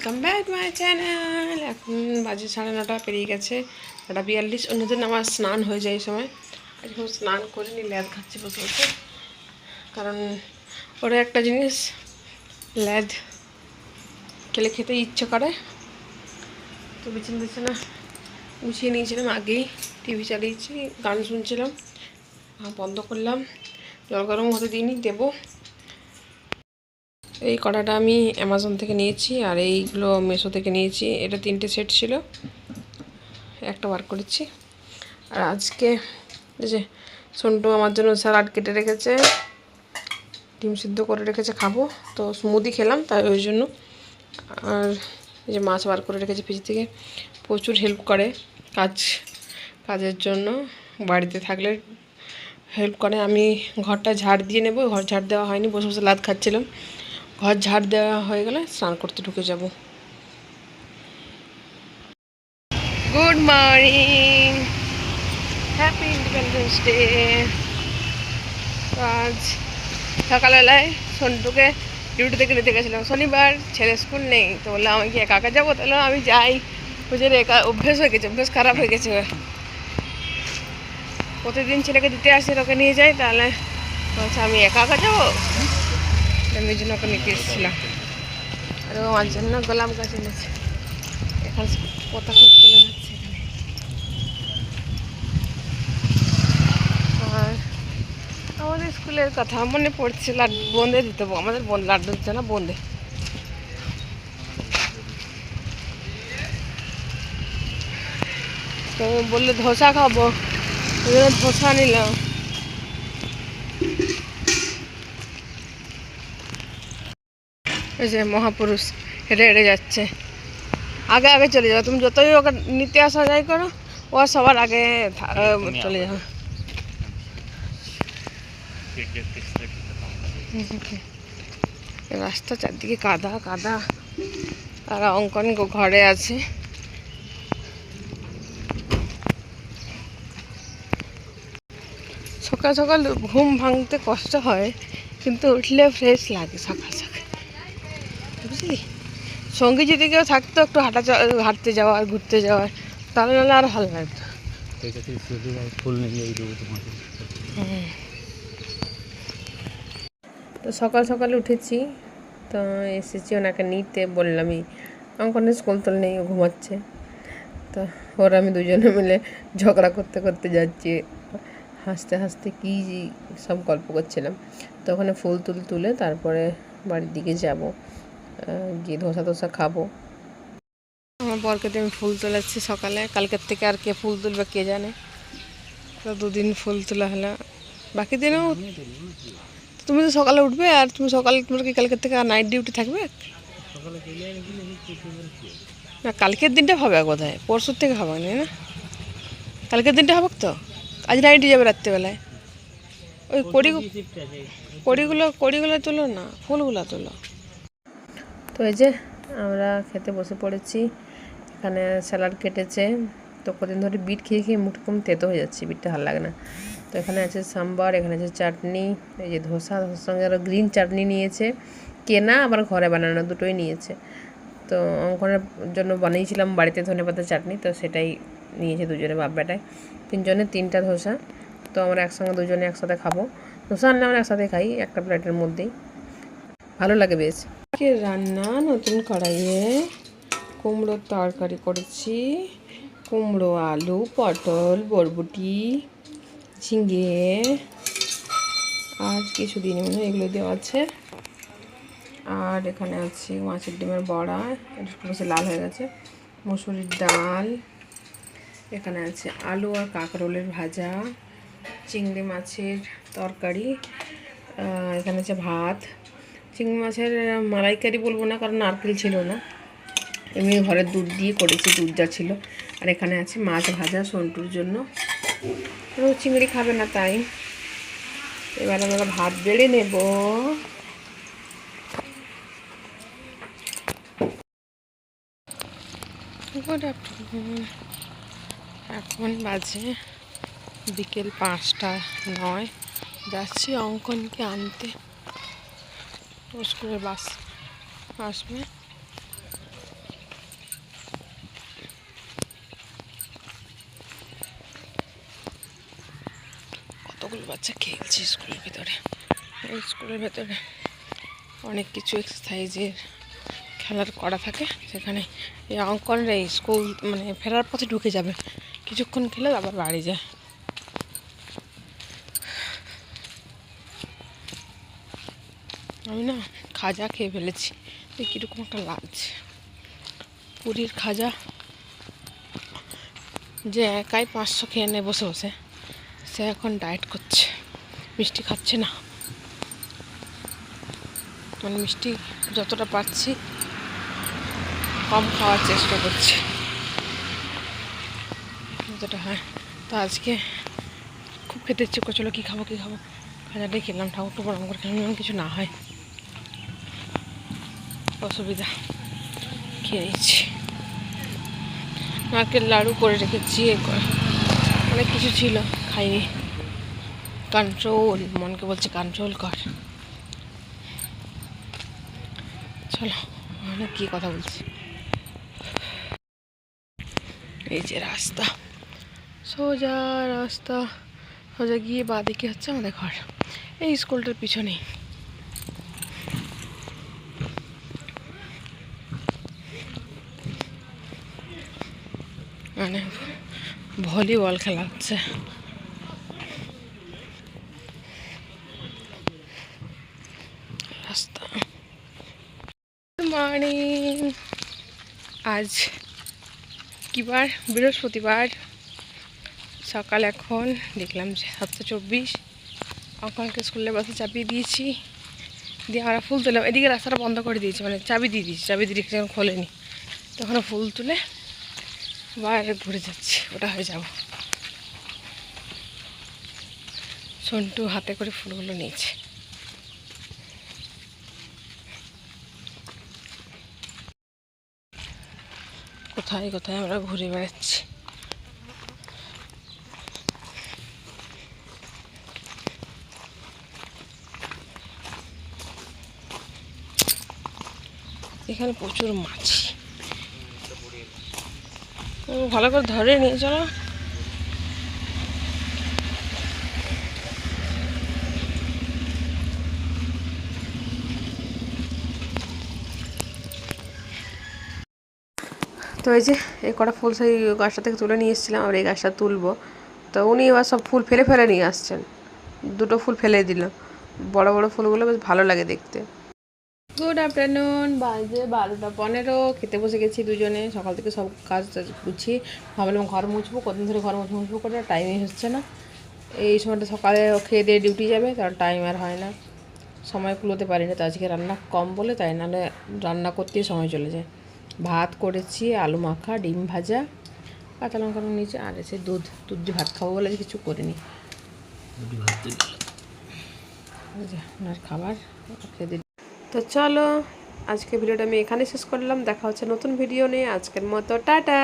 Welcome back my channel. এখন বাজে 9:30 পেরিয়ে গেছে, 9:42। অন্যদিন আমার স্নান হয়ে যায় এই সময়। এখন স্নান করে নি, ল্যাদ খাচ্ছি বসে বসে। কারণ ওরা একটা জিনিস, ল্যাদ খেলে খেতে ইচ্ছে করে। তো বিছানা গুছিয়ে নিয়েছিলাম আগেই, টিভি চালিয়েছি, গান শুনছিলাম, বন্ধ করলাম। জল গরম হতে দিইনি, দেবো। এই কড়াটা আমি অ্যামাজন থেকে নিয়েছি, আর এইগুলো মেশো থেকে নিয়েছি। এটা 3টে সেট ছিল, একটা বার করেছি। আর আজকে এই যে সন্টু আমার জন্য স্যালাড কেটে রেখেছে, ডিম সিদ্ধ করে রেখেছে, খাবো। তো স্মুদি খেলাম তাই ওই জন্য। আর এই যে মাছ বার করে রেখেছে ফ্রিজ থেকে। প্রচুর হেল্প করে কাজের জন্য, বাড়িতে থাকলে হেল্প করে। আমি ঘরটা ঝাড় দিয়ে নেব, ঘর ঝাড় দেওয়া হয়নি, বসে বসে লাদ খাচ্ছিলাম। ঘর ঝাড় দেওয়া হয়ে গেলে স্নান করতে ঢুকে যাব। Good morning, happy independence day. আজ সকালবেলায় সন্টুকে ডিউটি থেকে নিতে গেছিলাম, শনিবার, ছেলে স্কুল নেই। তো বললাম আমি কি একা একা যাবো? তাহলে আমি যাই। বুঝে একা অভ্যেস হয়ে গেছে, অভ্যেস খারাপ হয়ে গেছে। প্রতিদিন ছেলেকে দিতে আসি, ওকে নিয়ে যাই, তাহলে বলছে আমি একা একা যাবো। আমি জন্য ওকে নিতে এসেছিলাম। আর ও আমার জন্য গোলাম গাছ এনেছে। এখন কথা খুব চলে যাচ্ছে এখানে। আর আমাদের স্কুলের কথা মনে পড়ছে, বোঁদে দিতে, আমাদের লাড্ডু দিচ্ছে না, বোঁদে। তো বললে ধোসা খাবো, ওই জন্য ধোসা নিলাম। ওই যে মহাপুরুষ হেঁটে হেঁটে যাচ্ছে, আগে আগে চলে যাবে। তুমি যতই ওকে নিতে আসা যাই করো, ও সবার আগে চলে যাবে। রাস্তা চারদিকে কাদা কাদা। আর অঙ্কন ঘরে আছে। সকাল সকাল ঘুম ভাঙতে কষ্ট হয়, কিন্তু উঠলে ফ্রেশ লাগে সকাল সকাল, বুঝলি। সঙ্গে যদি কেউ থাকতো, একটু হাঁটতে যাওয়ার, ঘুরতে যাওয়ার, তাহলে নাহলে আর ভালো লাগতো। তো সকাল সকাল উঠেছি, তো এসেছি ওনাকে নিতে। বললামই অঙ্কনের স্কুল তো নেই, ও ঘুমাচ্ছে। তো ওরা আমি দুজনে মিলে ঝগড়া করতে করতে যাচ্ছি, হাসতে হাসতে কী সব গল্প করছিলাম। তো ওখানে ফুল তুলে তারপরে বাড়ির দিকে যাব, গিয়ে ধোসা খাবো। আমার বরকে দিয়ে আমি ফুল তোলাচ্ছি সকালে, কালকের থেকে আর কে ফুল তুলবে কে জানে। তো 2 দিন ফুল তোলা হলো, বাকি দিনেও। তুমি তো সকালে উঠবে, আর তোমার কি কালকের থেকে আর নাইট ডিউটি থাকবে? না, কালকের দিনটা হবে বোধহয়, পরশুর থেকে হবে না, কালকের দিনটা হবে তো। আজ নাইটে যাবে রাত্রেবেলায়। ওই কড়িগুলো তোলো না, ফুলগুলো তোলো। তো এই যে আমরা খেতে বসে পড়েছি। এখানে স্যালাড কেটেছে। তো কদিন ধরে বিট খেয়ে খেয়ে মুখ কম তেতো হয়ে যাচ্ছে, বিটটা ভালো লাগে না। তো এখানে আছে সাম্বার, এখানে আছে চাটনি, এই যে ধোসার সঙ্গে আরও গ্রিন চাটনি নিয়েছে, কেনা আবার ঘরে বানানো, দুটোই নিয়েছে। তো অঙ্কনের জন্য বানিয়েছিলাম বাড়িতে ধনেপাতা চাটনি, তো সেটাই নিয়েছে দুজনে, বাপ বেটায়। 3জনের 3টা ধোসা। তো আমরা একসঙ্গে দুজনে একসাথে খাবো। ধোসা আনলে আমরা একসাথে খাই, একটা প্লেটের মধ্যেই, ভালো লাগে বেশ। রান্না নতুন কড়াইয়ে কুমড়োর তরকারি করেছি। কুমড়ো, আলু, পটল, বরবটি, ঝিঙে, আর কিছু দিন মনে এগুলো দেওয়া আছে। আর এখানে আছে মাছের ডিমের বড়া, এটা বেশি লাল হয়ে গেছে। মুসুরির ডাল, এখানে আছে আলু আর কাঁকরোলের ভাজা, চিংড়ি মাছের তরকারি, এখানে আছে ভাত। চিংড়ি মাছের মালাইকারি বলবো না, কারণ নারকেল ছিল না, এমনি ঘরের দুধ দিয়ে করেছি, দুধ যা ছিল। আর এখানে আছে মাছ ভাজা সন্টুর জন্য, ও চিংড়ি খাবে না তাই। এবার আমরা ভাত বেড়ে নেব। Good afternoon. এখন বাজে বিকেল 5:09। যাচ্ছি অঙ্কনকে আনতে, স্কুলের বাস আসবে। বাচ্চা খেলছে স্কুলের ভেতরে। এই স্কুলের ভেতরে অনেক কিছু এক্সারসাইজের খেলার করা থাকে, সেখানে এই অঙ্কনরা এই স্কুল মানে ফেরার পথে ঢুকে যাবে, কিছুক্ষণ খেলে আবার বাড়ি যায়। আমি না খাজা খেয়ে ফেলেছি, কীরকম একটা লাগছে। পুরীর খাজা যে একাই 500 খেয়ে নেয় বসে বসে, সে এখন ডায়েট করছে, মিষ্টি খাচ্ছে না। মানে মিষ্টি যতটা পাচ্ছি কম খাওয়ার চেষ্টা করছি যতটা হয়। তো আজকে খুব খেতে ইচ্ছে করছিল, কী খাবো খাজাটাই খেলাম, ঠাকুরটা গরম করে খেলাম, কিছু না হয় অসুবিধা, খেয়ে নিচ্ছি। নারকেল লাড়ু করে রেখেছি, অনেক কিছু ছিল খাইনি। কন্ট্রোল, মনকে বলছে কন্ট্রোল কর। চলো অনেক কী কথা বলছি। এই যে রাস্তা, সোজা রাস্তা, সোজা গিয়ে বাঁদিকে হচ্ছে আমাদের ঘর, এই স্কুলটার পিছনেই। মানে ভলিবল খেলা হচ্ছে। রাস্তা। মর্নিং, আজ কি বার? বৃহস্পতিবার। সকাল এখন দেখলাম যে 7:24। অঙ্কনকে স্কুলের বাসে চাপিয়ে দিয়েছি, দিয়ে আমরা ফুল তুলে এদিকে রাস্তাটা বন্ধ করে দিয়েছি, মানে চাবি দিয়ে দিয়েছি, চাবি দিয়ে যখন খোলেনি তখন ফুল তুলে বাইরে ঘুরে যাচ্ছি, ওটা হয়ে যাব। সন্টু হাতে করে ফুলগুলো নিয়েছে। কোথায় কোথায় আমরা ঘুরে বেড়াচ্ছি। এখানে প্রচুর মাছ, ভালো করে ধরে নিয়ে চলো। তো এই যে এই কটা ফুল সেই গাছটা থেকে তুলে নিয়ে এসেছিলাম, আর এই গাছটা তুলবো। তো উনি এবার সব ফুল ফেলে ফেলে নিয়ে আসছেন, দুটো ফুল ফেলে দিল। বড় বড় ফুলগুলো বেশ ভালো লাগে দেখতে। গুড আফটারনুন, বাজে 12টা 15। খেতে বসে গেছি দুজনে। সকাল থেকে সব কাজ গুছিয়ে ভাবলাম ঘর মুছবো, কদিন ধরে ঘর মুছবো করে টাইমই হচ্ছে না। এই সময়টা সকালে খেয়ে দিয়ে ডিউটি যাবে, তার টাইম আর হয় না, সময় কুলোতে পারি না। তো আজকে রান্না কম বলে তাই, নাহলে রান্না করতেই সময় চলে যায়। ভাত করেছি, আলু মাখা, ডিম ভাজা, কাঁচা লঙ্কা নিচে, আর এসে দুধ দিয়ে ভাত খাবো বলে কিছু করিনি। ওনার খাবার খেয়ে দিই। তো চলো আজকে ভিডিওটা আমি এখানে শেষ করলাম, দেখা হচ্ছে নতুন ভিডিও নিয়ে। আজকের মতো টাটা।